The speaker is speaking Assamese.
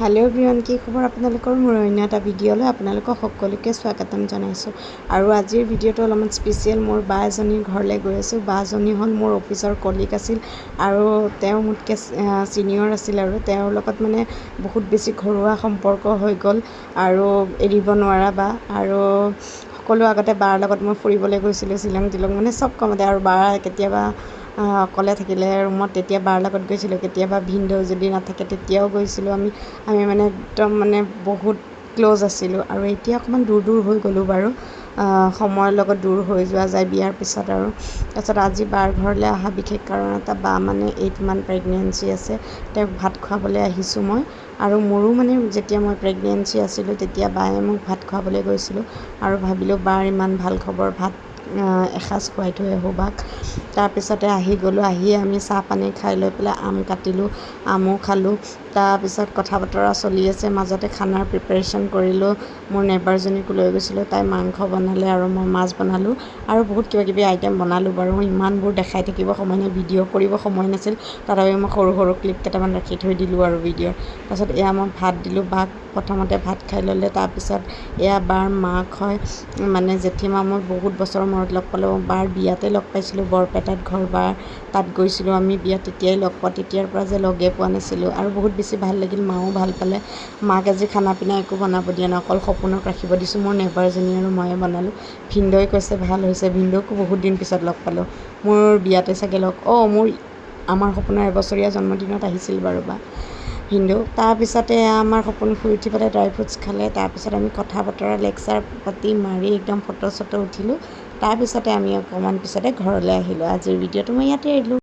হেল্ল' এভৰিৱান, কি খবৰ আপোনালোকৰ? মোৰ অন্য এটা ভিডিঅ'লৈ আপোনালোকক সকলোকে স্বাগতম জনাইছোঁ। আৰু আজিৰ ভিডিঅ'টো অলপমান স্পেচিয়েল। মোৰ বা এজনীৰ ঘৰলৈ গৈ আছোঁ। বাজনী হ'ল মোৰ অফিচৰ কলিগ আছিল আৰু তেওঁ মোতকৈ ছিনিয়ৰ আছিল আৰু তেওঁৰ লগত মানে বহুত বেছি ঘৰুৱা সম্পৰ্ক হৈ গ'ল আৰু এৰিব নোৱাৰা বা। আৰু সকলো আগতে বাৰ লগত মই ফুৰিবলৈ গৈছিলোঁ শ্বিলং মানে চব কামতে। আৰু বাৰ কেতিয়াবা অকলে থাকিলে ৰুমত তেতিয়া বাৰ লগত গৈছিলোঁ, কেতিয়াবা ভিনদেউ যদি নাথাকে তেতিয়াও গৈছিলোঁ। আমি মানে একদম মানে বহুত ক্ল'জ আছিলোঁ। আৰু এতিয়া অকণমান দূৰ হৈ গ'লোঁ বাৰু, সময়ৰ লগত দূৰ হৈ যোৱা যায় বিয়াৰ পিছত। আৰু তাৰপিছত আজি বাৰ ঘৰলৈ অহা বিশেষ কাৰণ এটা, বা মানে 8 মান্থ প্ৰেগনেঞ্চি আছে, তেওঁক ভাত খুৱাবলৈ আহিছোঁ মই। আৰু মোৰো মানে যেতিয়া মই প্ৰেগনেঞ্চি আছিলোঁ তেতিয়া বায়ে মোক ভাত খুৱাবলৈ গৈছিলোঁ আৰু ভাবিলোঁ বাৰ ইমান ভাল খবৰ, ভাত এসাঁজ খুৱাই থৈ আহোঁ বাক। তাৰপিছতে আহি গ'লোঁ। আহি আমি চাহ পানী খাই লৈ পেলাই আম কাটিলোঁ, আমো খালোঁ। তাৰপিছত কথা বতৰা চলি আছে, মাজতে খানাৰ প্ৰিপাৰেশ্যন কৰিলোঁ। মোৰ নেবাৰজনীকো লৈ গৈছিলোঁ, তাই মাংস বনালে আৰু মই মাছ বনালোঁ আৰু বহুত কিবাকিবি আইটেম বনালোঁ বাৰু। ইমানবোৰ দেখাই থাকিব সময় নাই, ভিডিঅ' কৰিব সময় নাছিল, তথাপি মই সৰু ক্লিপ কেইটামান ৰাখি থৈ দিলোঁ আৰু ভিডিঅ'ৰ। তাৰপিছত এয়া মই ভাত দিলোঁ বাক, প্ৰথমতে ভাত খাই ল'লে। তাৰপিছত এয়া বাৰ মাক হয়, মানে জেঠীমা। মই বহুত বছৰৰ মূৰত লগ পালোঁ, বাৰ বিয়াতে লগ পাইছিলোঁ, বৰপেটাত ঘৰ বাৰ, তাত গৈছিলোঁ আমি বিয়াত, তেতিয়াই লগ পোৱা। তেতিয়াৰ পৰা যে লগে পোৱা নাছিলোঁ আৰু বহুত বেছি ভাল লাগিল, মাও ভাল পালে। মাক আজি খানা পিনা একো বনাব দিয়া নাই, অকল সপোনক ৰাখিব দিছোঁ। মোৰ নেবাৰজনী আৰু ময়ে বনালোঁ। ভিনদেউৱে কৈছে ভাল হৈছে, ভিনদেউকো বহুত দিন পিছত লগ পালোঁ। মোৰ বিয়াতে চাগে আমাৰ সপোনৰ এবছৰীয়া জন্মদিনত আহিছিল বাৰু বা ভিনদেউ। তাৰপিছতে আমাৰ সপোন শুই উঠি পেলাই ড্ৰাই ফ্ৰুটছ খালে। তাৰপিছত আমি কথা বতৰা লেকচাৰ পাতি মাৰি একদম ফটো চটো উঠিলোঁ। তাৰপিছতে আমি অকণমান পিছতে ঘৰলৈ আহিলোঁ। আজিৰ ভিডিঅ'টো মই ইয়াতে এৰিলোঁ।